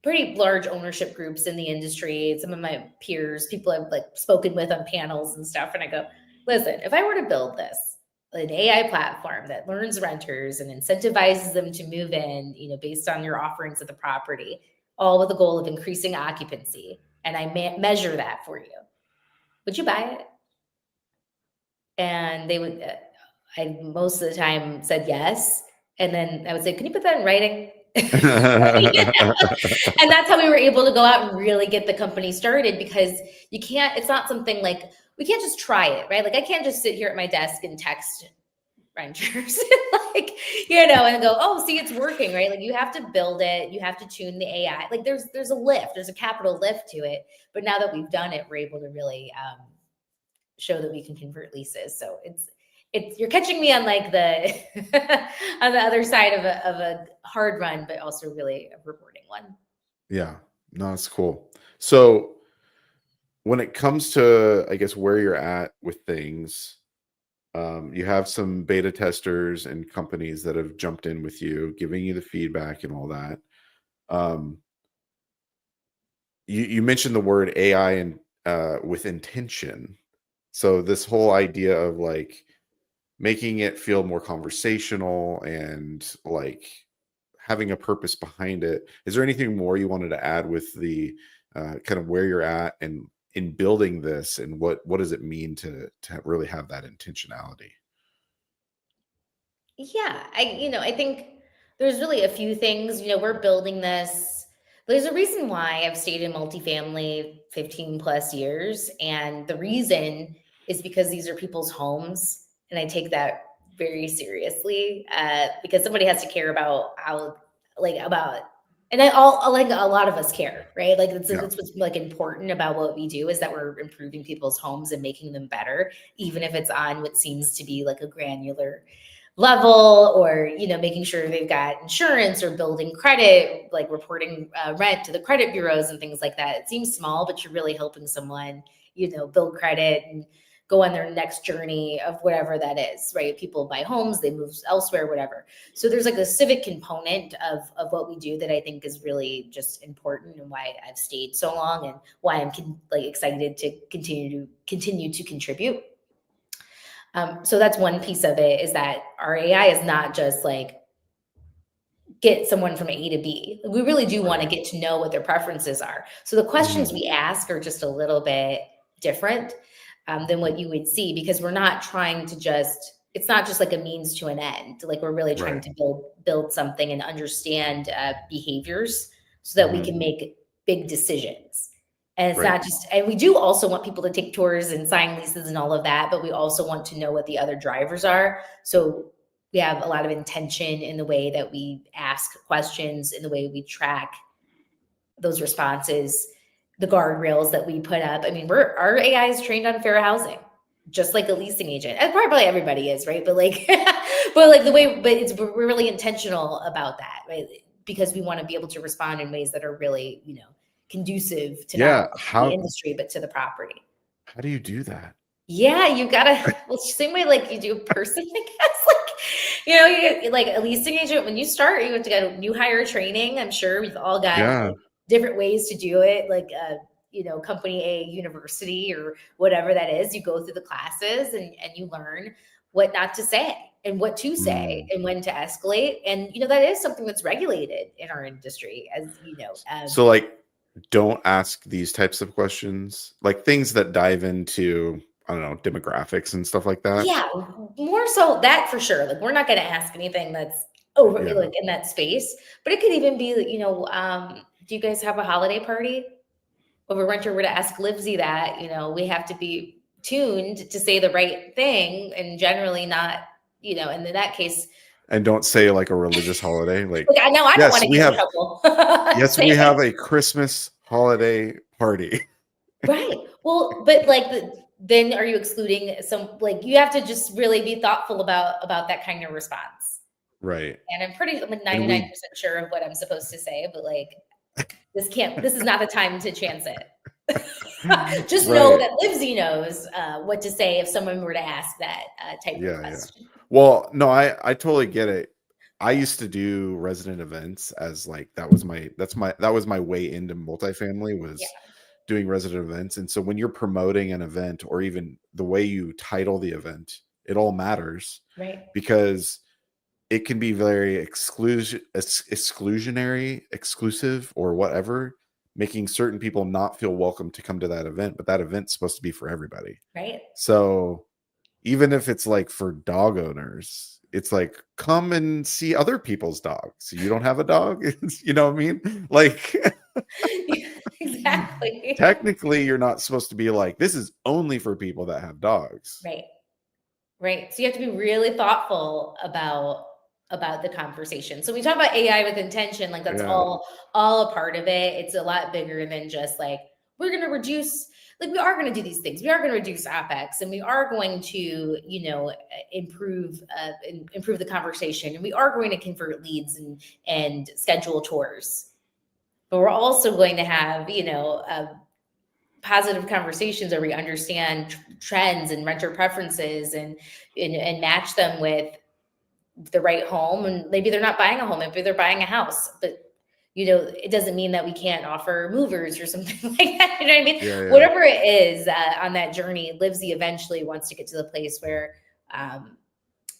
pretty large ownership groups in the industry. Some of my peers, people I've like spoken with on panels and stuff. And I go, listen, if I were to build this, an AI platform that learns renters and incentivizes them to move in, based on your offerings of the property, all with the goal of increasing occupancy, and I measure that for you, would you buy it? And they would, I most of the time said yes. And then I would say, can you put that in writing? And that's how we were able to go out and really get the company started, because it's not something like, we can't just try it, right? Like I can't just sit here at my desk and text renters like, and go, oh, see, it's working, right? Like you have to build it. You have to tune the AI. Like there's a capital lift to it. But now that we've done it, we're able to really show that we can convert leases. So it's you're catching me on like the on the other side of a hard run, but also really a rewarding one. Yeah, no, it's cool. So when it comes to, I guess, where you're at with things, you have some beta testers and companies that have jumped in with you, giving you the feedback and all that. You mentioned the word AI and with intention. So this whole idea of like making it feel more conversational and like having a purpose behind it. Is there anything more you wanted to add with the kind of where you're at and in building this, and what does it mean to really have that intentionality? Yeah, I think there's really a few things. We're building this. There's a reason why I've stayed in multifamily 15 plus years. And the reason is because these are people's homes. And I take that very seriously, because somebody has to care about and like a lot of us care, right? Like that's what's like important about what we do, is that we're improving people's homes and making them better, even if it's on what seems to be like a granular level, or making sure they've got insurance or building credit, like reporting rent to the credit bureaus and things like that. It seems small, but you're really helping someone build credit and go on their next journey of whatever that is, right? People buy homes, they move elsewhere, whatever. So there's like a civic component of what we do that I think is really just important, and why I've stayed so long, and why I'm excited to continue to contribute. So that's one piece of it, is that our AI is not just like get someone from A to B. We really do want to get to know what their preferences are. So the questions we ask are just a little bit different than what you would see, because we're not trying to it's not just like a means to an end. Like we're really trying to build something and understand behaviors so that we can make big decisions. And it's not just, and we do also want people to take tours and sign leases and all of that, but we also want to know what the other drivers are. So we have a lot of intention in the way that we ask questions, in the way we track those responses, the guardrails that we put up. I mean, our AI is trained on fair housing, just like a leasing agent. And probably everybody is, right? But we're really intentional about that, right? Because we want to be able to respond in ways that are really, conducive to not only the industry, but to the property. How do you do that? Yeah, you gotta, same way like you do a person, I guess. You like a leasing agent, when you start, you have to get new hire training. I'm sure we've all got different ways to do it, like company A university or whatever that is. You go through the classes and you learn what not to say and what to say and when to escalate. And that is something that's regulated in our industry, as you know. So like, don't ask these types of questions, like things that dive into, I don't know, demographics and stuff like that. Yeah, more so that for sure. Like we're not going to ask anything that's over like in that space, but it could even be, do you guys have a holiday party? If a renter were to ask Livsee that, we have to be tuned to say the right thing, and generally not, and in that case. And don't say like a religious holiday. Like, I know I don't want to get in trouble. Yes, we have a Christmas holiday party. Right. Well, but then are you excluding you have to just really be thoughtful about that kind of response. Right. And I'm 99% sure of what I'm supposed to say, but This is not the time to chance it. Just know Right. that Livsee knows what to say if someone were to ask that type of Yeah, yeah. question. Well, no, I totally get it. I used to do resident events as like that was my way into multifamily Yeah, was doing resident events. And so when you're promoting an event or even the way you title the event, it all matters right, because it can be very exclusive or whatever, making certain people not feel welcome to come to that event, but that event's supposed to be for everybody. right. So even if it's like for dog owners, it's like come and see other people's dogs. You don't have a dog, you know what I mean? Like Exactly. technically you're not supposed to be like this is only for people that have dogs. Right. Right. So you have to be really thoughtful about the conversation. So we talk about AI with intention, like that's Yeah. all a part of it. It's a lot bigger than just like we're going to reduce like we are going to do these things. We are going to reduce OpEx and we are going to, improve the conversation and we are going to convert leads and schedule tours. But we're also going to have, positive conversations where we understand trends and renter preferences and match them with the right home. And maybe they're not buying a home, maybe they're buying a house, but it doesn't mean that we can't offer movers or something like that. You know what I mean? Yeah, yeah. Whatever it is on that journey, Livsee eventually wants to get to the place where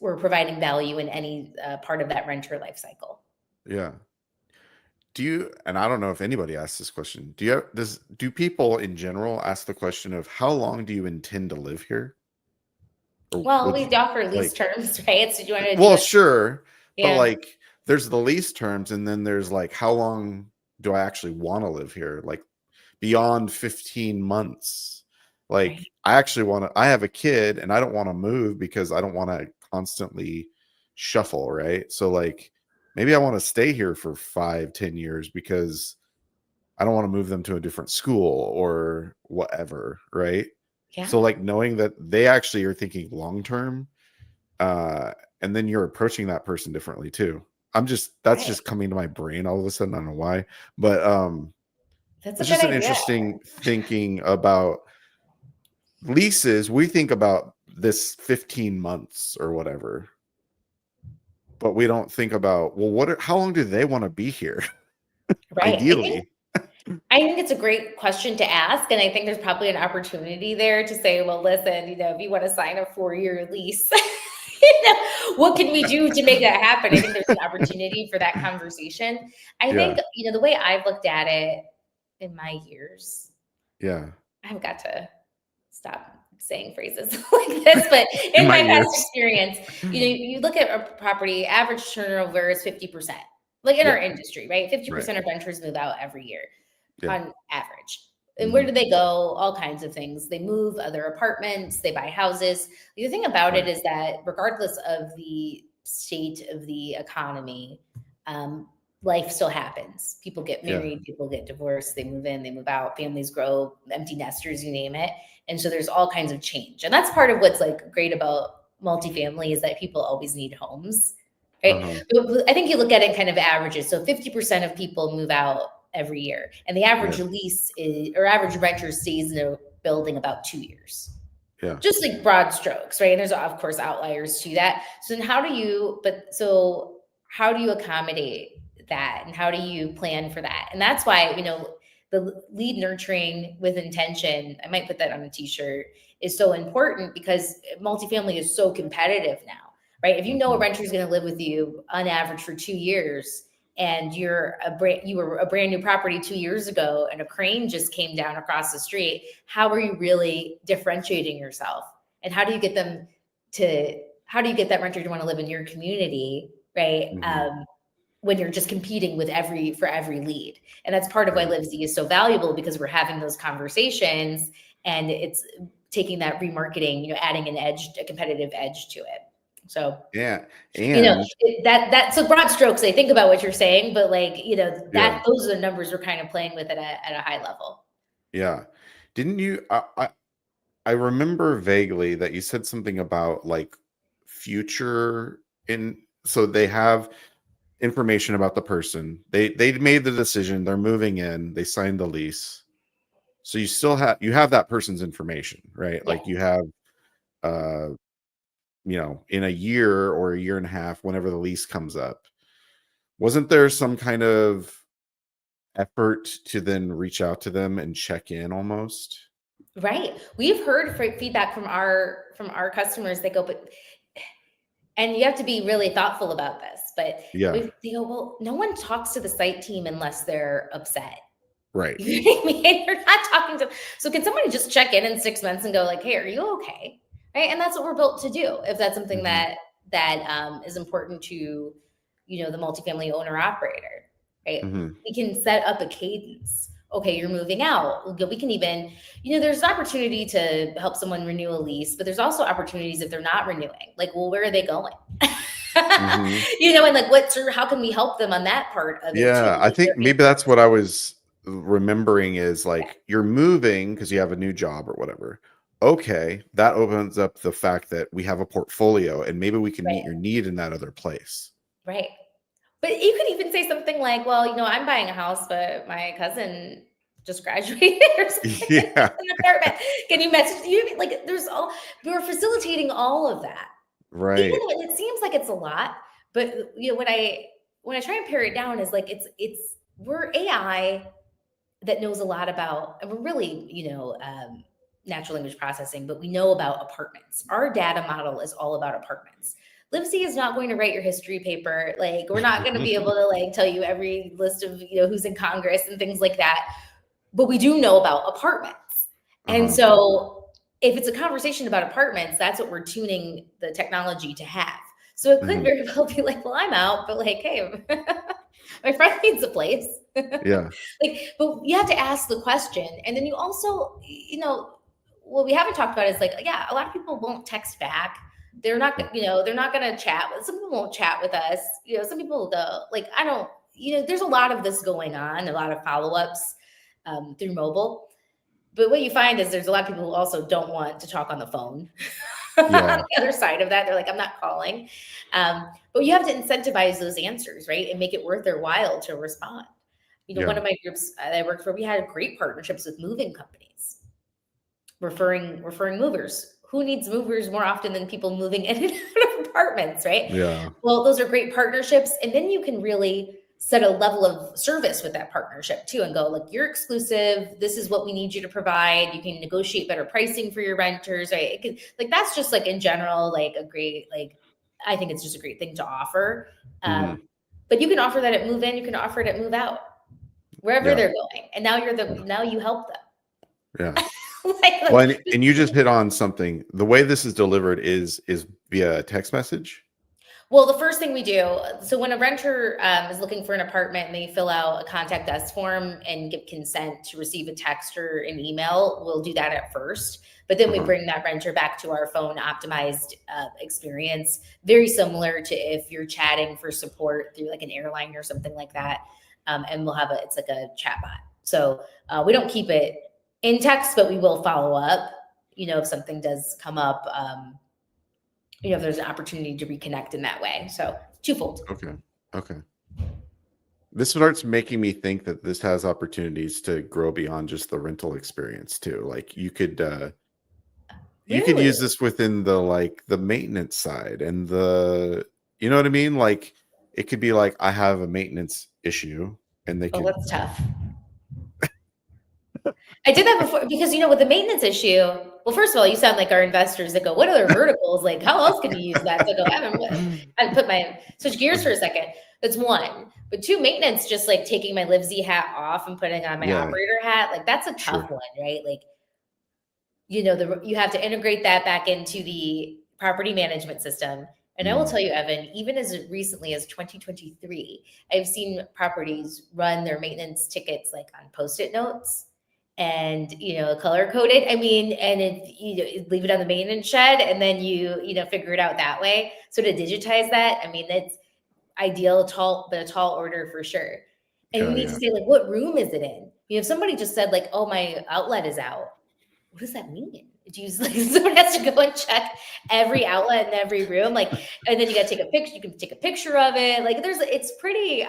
we're providing value in any part of that renter life cycle. Yeah. Do you, and I don't know if anybody asked this question, do people in general ask the question of how long do you intend to live here? Or Well, would we you offer lease like, terms, right? So do you want to do well, it? sure, but Yeah, like there's the lease terms and then there's like how long do I actually want to live here? Like beyond 15 months. Like right. I have a kid and I don't want to move because I don't want to constantly shuffle, right? So like maybe I want to stay here for 5-10 years because I don't want to move them to a different school or whatever, right? So Yeah, like knowing that they actually are thinking long term, and then you're approaching that person differently too. That's right. just coming to my brain all of a sudden. I don't know why, but That's a it's good just an idea. interesting thinking about leases. We think about this 15 months or whatever, but we don't think about, well, how long do they want to be here? Right. Ideally. I think it's a great question to ask. And I think there's probably an opportunity there to say, well, listen, if you want to sign a 4-year lease, what can we do to make that happen? I think there's an opportunity for that conversation. I Yeah. think, the way I've looked at it in my years, Yeah. I've got to stop saying phrases like this, but In in my my past ears. experience, you look at a property, average turnover is 50%. Like in Yeah. our industry, right? Right. 50% of renters move out every year Yeah. on average. And where Hmm. do they go? All kinds of things. They move other apartments, they buy houses. The other thing about it Right. is that regardless of the state of the economy, um, life still happens. People get Yeah. married, people get divorced, they move in, they move out, families grow, empty nesters, you name it. And so there's all kinds of change. And that's part of what's like great about multifamily is that people always need homes, right? Uh-huh. But I think you look at it kind of averages. So 50% of people move out every year. And the Yeah. average lease is, or average renter stays in a building about 2 years. Yeah. Just like broad strokes, right? And there's of course outliers to that. So then how do you accommodate that? And how do you plan for that? And that's why, the lead nurturing with intention, I might put that on a t-shirt, is so important because multifamily is so competitive now, right? If you know a Mhm. renter is going to live with you on average for 2 years, and you were a brand new property 2 years ago and a crane just came down across the street, how are you really differentiating yourself? And how do you get that renter to want to live in your community, right? Mhm. When you're just competing for every lead. And that's part of why Right. Livsee is so valuable, because we're having those conversations and it's taking that remarketing, adding a competitive edge to it. So Yeah. And so broad strokes, I think about what you're saying, but yeah. those are the numbers we're kind of playing with at a high level. Yeah. Didn't you I remember vaguely that you said something about like future in so they have information about the person. They made the decision. They're moving in. They signed the lease. So you still have that person's information, right? Yeah. Like you have, in a year or a year and a half, whenever the lease comes up, wasn't there some kind of effort to then reach out to them and check in almost? Right. We've heard feedback from our customers. They go, and you have to be really thoughtful about this, but Yeah, they go, well, no one talks to the site team unless they're upset. right. You know what I mean? You're not talking to. So can somebody just check in 6 months and go like, "Hey, are you okay?" Right? And that's what we're built to do. If that's something Mhm, that is important to, the multifamily owner operator, right? mhm, We can set up a cadence. Okay, you're moving out. We can even, there's an opportunity to help someone renew a lease, but there's also opportunities if they're not renewing. Like, well, where are they going? mhm. And like, how can we help them on that part of it too? Yeah, I Like, they're think maybe that's what I was remembering is like you're moving because you have a new job or whatever. Okay, that opens up the fact that we have a portfolio and maybe we can meet your right, need in that other place. right. But you could even say something like, well, I'm buying a house, but my cousin just graduated or something. Yeah, An apartment. Can you message you? Like, we're facilitating all of that. Even right. though it seems like it's a lot, but when I try and pare it down is like we're AI that knows a lot about, and we're really, natural language processing, but we know about apartments. Our data model is all about apartments. Livsee is not going to write your history paper. Like, we're not going to be able to like tell you every list of, who's in Congress and things like that. But we do know about apartments. And Uh-huh. so if it's a conversation about apartments, that's what we're tuning the technology to have. So it could Mhm. very well be like, well, I'm out, but like, hey, my friend needs a place. Yeah. Like, but you have to ask the question. And then you also, what we haven't talked about is like, yeah, a lot of people won't text back. They're not, they're not going to chat. Some people won't chat with us. Some people will go, like, I don't, there's a lot of this going on, a lot of follow-ups through mobile. But what you find is there's a lot of people who also don't want to talk on the phone. On Yeah. the other side of that, they're like, I'm not calling. But you have to incentivize those answers, right? And make it worth their while to respond. One Yeah. of my groups that I worked for, we had great partnerships with moving companies, referring movers. Who needs movers more often than people moving in and out of apartments, right? Yeah. Well, those are great partnerships. And then you can really set a level of service with that partnership too and go, like, you're exclusive. This is what we need you to provide. You can negotiate better pricing for your renters, right? That's just like in general, like a great, like, I think it's just a great thing to offer. Mhm. But you can offer that at move in, you can offer it at move out, wherever Yeah. they're going. And now Yeah. now you help them. Yeah. like, Well, and you just hit on something. The way this is delivered is via text message. well, the first thing we do, so when a renter is looking for an apartment and they fill out a contact us form and give consent to receive a text or an email, we'll do that at first. But then we Uh-huh. bring that renter back to our phone optimized experience, very similar to if you're chatting for support through like an airline or something like that. And we'll have it's like a chat bot. So we don't keep it in text, but we will follow up, if something does come up. If there's an opportunity to reconnect in that way. So twofold. Okay. Okay. This starts making me think that this has opportunities to grow beyond just the rental experience too. Like you could Really? use this within the maintenance side and you know what I mean? Like it could be like I have a maintenance issue and they Oh, could that's tough. I did that before because with the maintenance issue. Well, first of all, you sound like our investors that go, "What other verticals? Like, how else can you use that?" So I go, I put my switch gears for a second. That's one, but two, maintenance. Just like taking my Livsee hat off and putting on my Yeah, operator hat, like that's a tough sure. one, right? Like, you have to integrate that back into the property management system. And I will Mm. tell you, Evan, even as recently as 2023, I've seen properties run their maintenance tickets like on Post-it notes and color coded. I mean, and leave it on the maintenance shed, and then you figure it out that way. So to digitize that, I mean, that's ideal, but a tall order for sure. And you Yeah, need to yeah. say like, what room is it in? If somebody just said like, oh, my outlet is out, what does that mean? do you like someone has to go and check every outlet in every room, like, and then you got to take a picture. You can take a picture of it. Like, it's pretty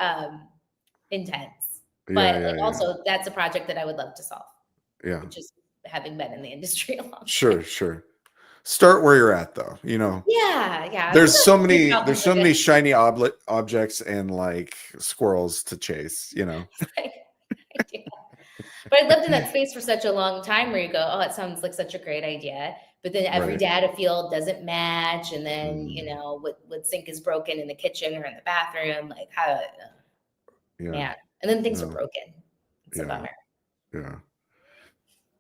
intense, Yeah, but like yeah, yeah. also that's a project that I would love to solve. Yeah. Just having been in the industry a long time. Sure. Start where you're at though, you know. Yeah. There's so Sometimes big many problems are good. shiny objects and like squirrels to chase, you know. Like, idea. But I lived in that space for such a long time where you go, oh, it sounds like such a great idea. But then every Right. data field doesn't match. And then, Mm, what sink is broken in the kitchen or in the bathroom, like how, yeah. man. And then things are No. broken. It's a Yeah. bummer. Yeah.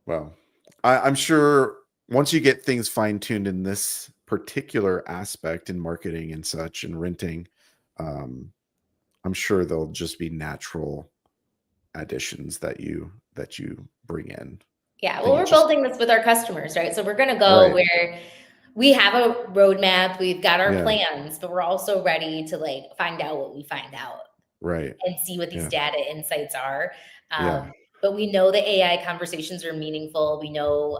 Well, I'm sure once you get things fine-tuned in this particular aspect in marketing and such and renting, um, I'm sure there'll just be natural additions that you bring in. Yeah. I Well, think we're it's just building this with our customers, right? So we're going to go right. where we have a roadmap, we've got our Yeah. plans, but we're also ready to like find out what we find out Right. and see what these Yeah. data insights are. Yeah. But we know the AI conversations are meaningful. We know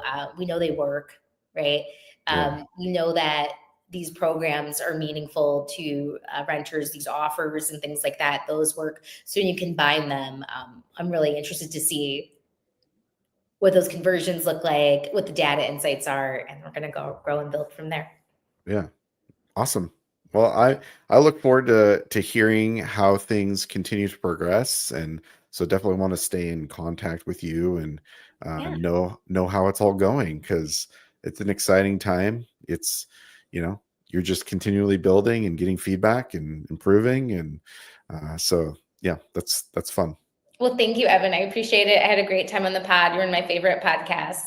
they work, right? Yeah. We know that these programs are meaningful to renters. These offers and things like that, those work. So you combine them. I'm really interested to see what those conversions look like, what the data insights are, and we're going to go grow and build from there. Yeah. Awesome. Well, I look forward to hearing how things continue to progress, and so definitely want to stay in contact with you and Yeah. know how it's all going, because it's an exciting time. It's you're just continually building and getting feedback and improving, and so yeah, that's fun. Well, thank you, Evan. I appreciate it. I had a great time on the pod. You're in my favorite podcasts.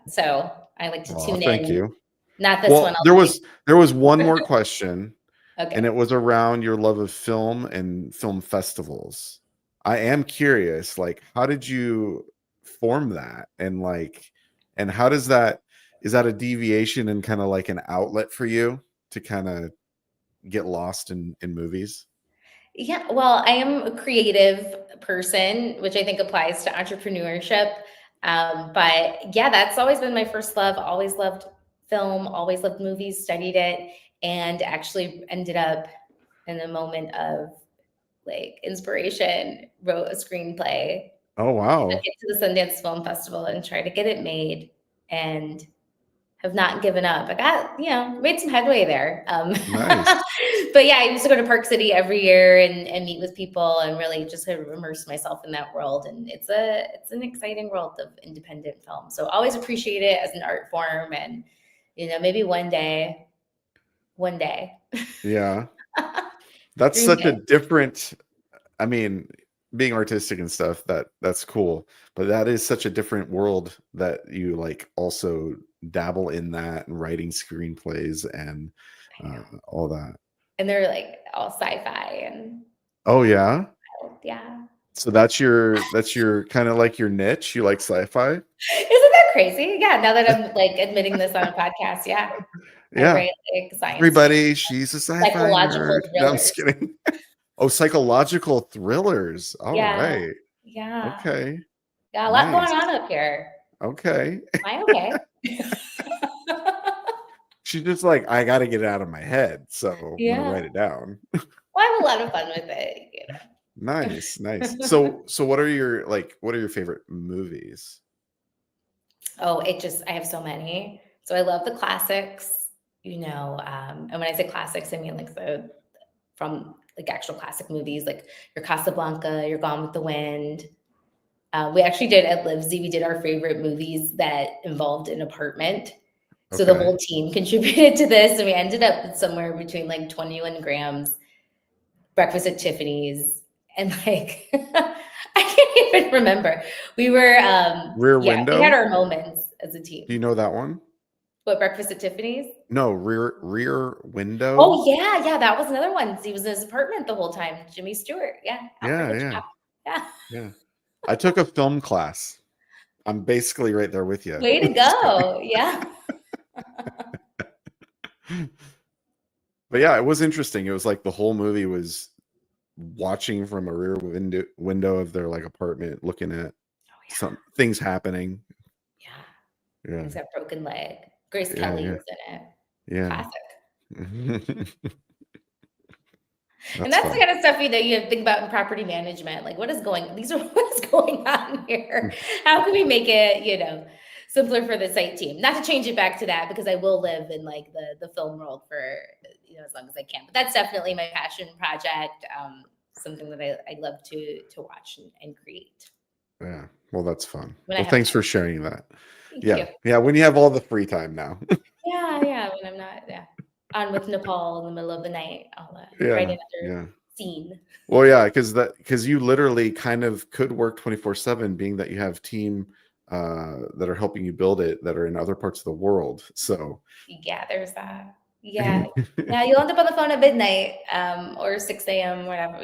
So I like to Oh, tune thank in. you. Not this one, Well, I'll tell you. there was one more question. And Okay. it was around your love of film and film festivals. I am curious, like, how did you form that? And like, and how does that, is that a deviation and kind of like an outlet for you to kind of get lost in movies? Yeah, well, I am a creative person, which I think applies to entrepreneurship. But yeah, that's always been my first love. Always loved film, always loved movies, studied it, and actually ended up in a moment of like inspiration, wrote a screenplay, Oh, took wow. it to the Sundance Film Festival and tried to get it made, and have not given up. I got, made some headway there. Nice. But yeah, I used to go to Park City every year and meet with people and really just kind of immerse myself in that world. And it's an exciting world of independent film. So always appreciate it as an art form, and maybe one day. Yeah. That's Dream such a big. different, I mean, being artistic and stuff, that's cool, but that is such a different world that you like also dabble in that and writing screenplays and I know. all that. And they're like all sci-fi and Oh yeah. yeah. So that's your kind of like your niche. You like sci-fi? Isn't that crazy? Yeah. Now that I'm like admitting this on a podcast, yeah. I Yeah. write like science fiction, Everybody, she's a sci-fi psychological nerd. No, I'm thrillers. just kidding. Oh, psychological thrillers. All Yeah. right. Yeah. Okay. Got a lot going Nice. on up here. Okay. Am I okay? She's just like, I got to get it out of my head, so I'm gonna Yeah. write it down. Well, I have a lot of fun with Nice, nice. it. So what are your favorite movies? Oh, I have so many. So I love the classics, and when I say classics, I mean like from like actual classic movies, like your Casablanca, your Gone with the Wind. We actually did at Livsee, we did our favorite movies that involved an apartment. So the Okay. whole team contributed to this, and we ended up with somewhere between like 21 grams, Breakfast at Tiffany's, and like I can't even remember. We were Rear yeah, we had Window? our moments as a Do you team. know that one? What, Breakfast at Tiffany's? No, Rear Window. Oh yeah, that was another one. He was in his apartment the whole time. Jimmy Stewart. Yeah, Alfred Yeah, yeah, Hitchcock. Yeah. yeah. I took a film class. I'm basically right there with you. Way to Just kidding. go. Yeah. But yeah, it was interesting. It was like the whole movie was watching from a rear window of their like apartment, looking at Oh yeah. some things happening. Yeah. Yeah. He's got a broken leg. Grace Yeah. Kelly Yeah. is in it. Yeah. Classic. And That's that's the fun. kind of stuff you have to think about in property management. Like, what is going on here? How can we make it, simpler for the site team? Not to change it back to that, because I will live in like the film world for as long as I can. But that's definitely my passion project. Something that I love to watch and create Yeah. Well, that's fun. when I Well, have thanks time. for sharing that. Thank Yeah. you. Yeah. When you have all the free time now. Yeah, when I'm not on with Nepal in the middle of the night, I'll write Yeah. another Yeah. scene. Well, yeah, because you literally kind of could work 24/7, being that you have team that are helping you build it that are in other parts of the world. So Yeah, there's that. Yeah. Yeah, you'll end up on the phone at midnight, or 6 a.m., whatever,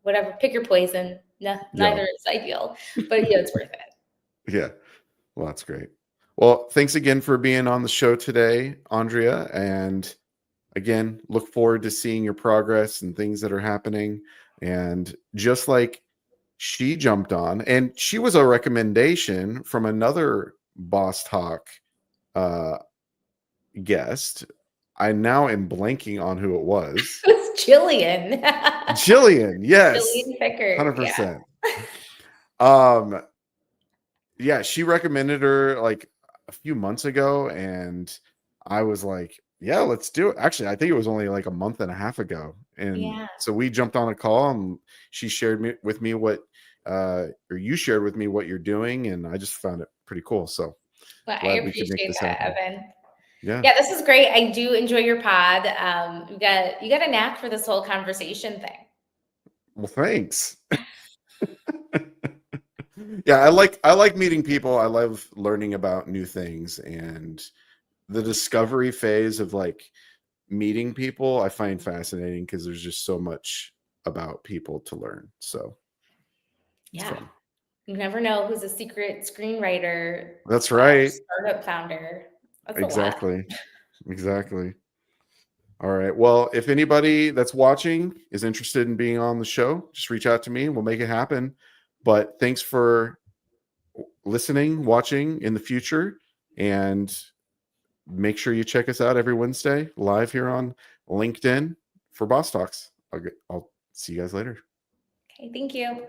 whatever. Pick your poison. No, yeah. neither is ideal, but it's worth it. Yeah. Well, that's great. Well, thanks again for being on the show today, Andrea. And again, look forward to seeing your progress and things that are happening. And just like she jumped on, and she was a recommendation from another Boss Talk uh, guest. I now am blanking on who it was. It's Jillian. Jillian, yes, Jillian Pickard. Yeah. 100%. Um, yeah, she recommended her like a few months ago, and I was like, yeah, let's do it. Actually, I think it was only like a month and a half ago. And Yeah. so we jumped on a call, and she shared with me what or you shared with me what you're doing, and I just found it pretty cool. So Well, I glad we could make appreciate this that, happen. Evan. Yeah. Yeah, this is great. I do enjoy your pod. You got a knack for this whole conversation thing. Well, thanks. Yeah, I like meeting people. I love learning about new things, and the discovery phase of like meeting people I find fascinating because there's just so much about people to learn. So it's Yeah. fun. You never know who's a secret screenwriter That's slash right. startup founder. That's a lot. Exactly. Exactly. All right. Well, if anybody that's watching is interested in being on the show, just reach out to me and we'll make it happen. But thanks for listening, watching in the future, and make sure you check us out every Wednesday live here on LinkedIn for Boss Talks. I'll see you guys later. Okay, thank you.